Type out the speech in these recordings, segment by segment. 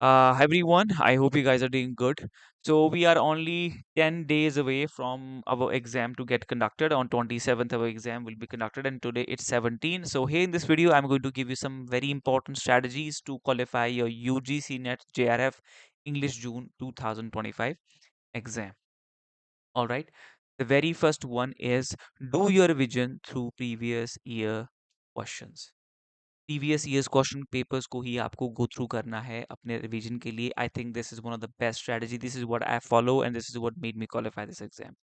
Hi everyone, I hope you guys are doing good. So we are only 10 days away from our exam to get conducted. On 27th, our exam will be conducted, and today it's 17. So here in this video, I'm going to give you some very important strategies to qualify your UGC NET JRF English June 2025 exam. All right. The very first one is do your revision through previous year questions. Previous years question papers को ही आपको go through करना है अपने revision के लिए. I think this is one of the best strategy. This is what I follow and this is what made me qualify this exam.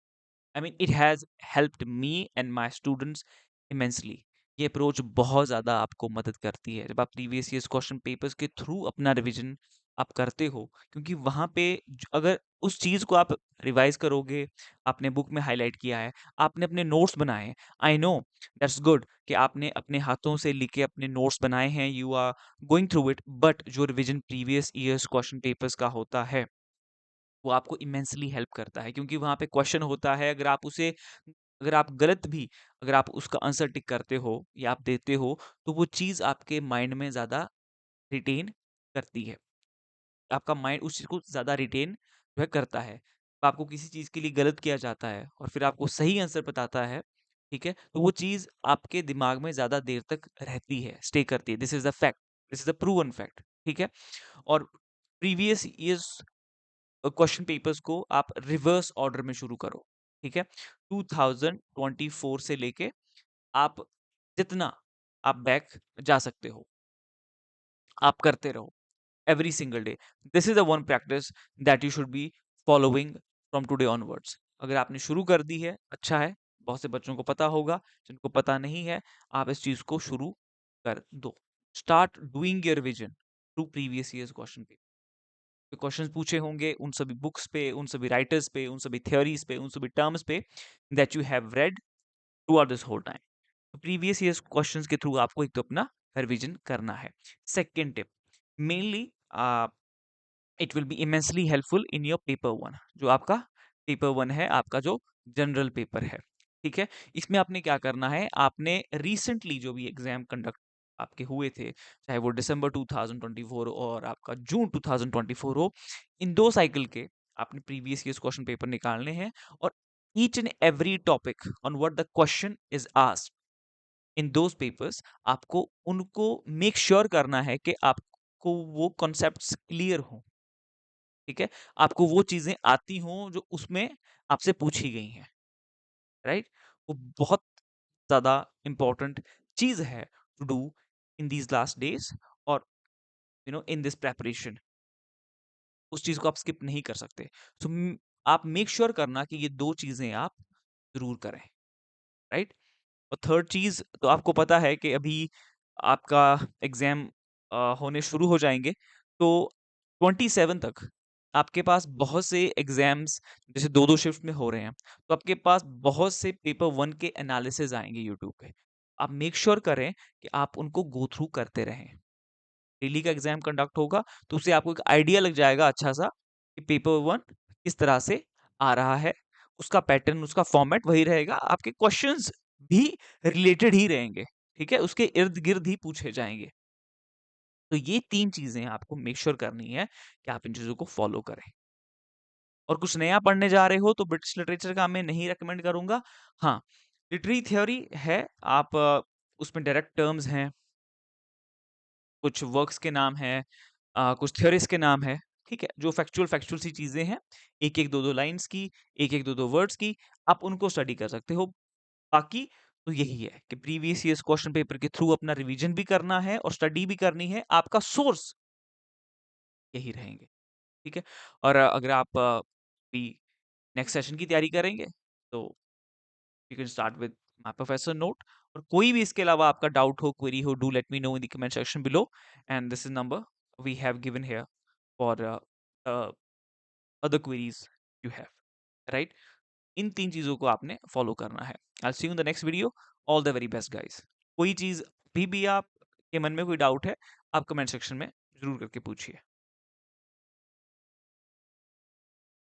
I mean it has helped me and my students immensely. ये approach बहुत ज़्यादा आपको मदद करती है जब आप previous years question papers के थ्रू अपना रिवीजन आप करते हो, क्योंकि वहाँ पे अगर उस चीज़ को आप रिवाइज करोगे, आपने बुक में हाईलाइट किया है, आपने अपने नोट्स बनाए हैं. आई नो दैट्स गुड कि आपने अपने हाथों से लिख के अपने नोट्स बनाए हैं, you are going through it, but जो revision previous years question papers का होता है वो आपको इमेंसली हेल्प करता है, क्योंकि वहाँ पे क्वेश्चन होता है. अगर आप गलत भी अगर आप उसका आंसर टिक करते हो या आप देते हो, तो वो चीज़ आपके माइंड में ज़्यादा रिटेन करती है. आपका माइंड उस चीज़ को ज़्यादा रिटेन जो है करता है. तो आपको किसी चीज़ के लिए गलत किया जाता है और फिर आपको सही आंसर बताता है, ठीक है? तो वो चीज़ आपके दिमाग में ज़्यादा देर तक रहती है, स्टे करती है. This is the fact. This is the proven fact, ठीक है? और प्रीवियस ईयर्स क्वेश्चन पेपर्स को आप रिवर्स ऑर्डर में शुरू करो, ठीक है? 2024 से लेके आप जितना आप बैक जा सकते हो, आप करते रहो every single day. This is the one practice that you should be following from today onwards. अगर आपने शुरू कर दी है, अच्छा है. बहुत से बच्चों को पता होगा, जिनको पता नहीं है, आप इस चीज को शुरू कर दो. Start doing your revision through previous years question पे. क्वेश्चंस पूछे होंगे उन सभी बुक्स पे, उन सभी राइटर्स पे, उन सभी थ्योरीज पे, उन सभी टर्म्स पे that you have read throughout this whole time. तो प्रीवियस ईयर्स क्वेश्चंस के थ्रू आपको एक तो अपना रिवीजन करना है. Second tip, mainly it will be immensely helpful in your paper one. जो आपका पेपर वन है, आपका जो जनरल पेपर है, ठीक है? इसमें आपने क्या करना है, आपने रिसेंटली जो भी एग्जाम कंडक्ट आपके हुए थे, चाहे वो दिसंबर 2024 और आपका जून 2024 हो, इन दो साइकिल के आपने प्रीवियस ईयर्स क्वेश्चन पेपर निकालने हैं. और each and every topic on what the question is asked in those papers, आपको उनको मेक श्योर करना है कि आपको वो कॉन्सेप्ट्स क्लियर हो, ठीक है? आपको वो चीज़ें आती हों जो उसमें आपसे पूछी गई हैं, राइट? वो बहुत ज़्यादा इम्पोर्टेंट चीज़ है to do in these last days, और इन दिस प्रिपरेशन. उस चीज़ को आप स्किप नहीं कर सकते. सो आप मेक श्योर करना कि ये 2 चीज़ें आप ज़रूर करें, राइट? और थर्ड चीज़ तो आपको पता है कि अभी आपका एग्ज़ाम होने शुरू हो जाएँगे, तो 27 तक आपके पास बहुत से एग्ज़ाम्स जैसे 2-2 शिफ्ट में हो रहे हैं, तो आपके पास बहुत से पेपर 1 के एनालिसिस आएँगे यूट्यूब पे. आप मेक श्योर करें कि आप उनको गो थ्रू करते रहें. डेली का एग्ज़ाम कंडक्ट होगा, तो उससे आपको एक आइडिया लग जाएगा अच्छा-सा कि पेपर 1 किस तरह से आ रहा है. उसका पैटर्न, उसका फॉर्मेट वही रहेगा, आपके क्वेश्चंस भी रिलेटेड ही रहेंगे, ठीक है? उसके इर्द-गिर्द ही पूछे जाएँगे. तो ये 3 चीज़ें आपको मेक श्योर करनी है कि आप इन चीज़ों को फॉलो करें. और कुछ नया पढ़ने जा रहे हो तो ब्रिटिश लिटरेचर का मैं नहीं रिकमेंड करूँगा. हाँ, लिटरेरी थ्योरी है, आप उसमें डायरेक्ट टर्म्स हैं, कुछ वर्क्स के नाम हैं, कुछ थ्योरीज के नाम है, ठीक है? जो फैक्चुअल फैक्चुअल सी चीज़ें हैं, 1-1 2-2 लाइन्स की, 1-1 2-2 वर्ड्स की, आप उनको स्टडी कर सकते हो. बाकी तो यही है कि प्रीवियस ईयर्स क्वेश्चन पेपर के थ्रू अपना रिवीजन भी करना है और स्टडी भी करनी है. आपका सोर्स यही रहेंगे, ठीक है? और अगर आप भी नेक्स्ट सेशन की तैयारी करेंगे, तो you can start with my professor note. और कोई भी इसके अलावा आपका डाउट हो, क्वेरी हो, do let me know in the comment section below. And this is number we have given here for other queries you have, right? इन 3 चीज़ों को आपने फॉलो करना है. I will see you in the next video. All the very best guys. कोई चीज़ भी आप के मन में कोई डाउट है, आप कमेंट सेक्शन में ज़रूर करके पूछिए.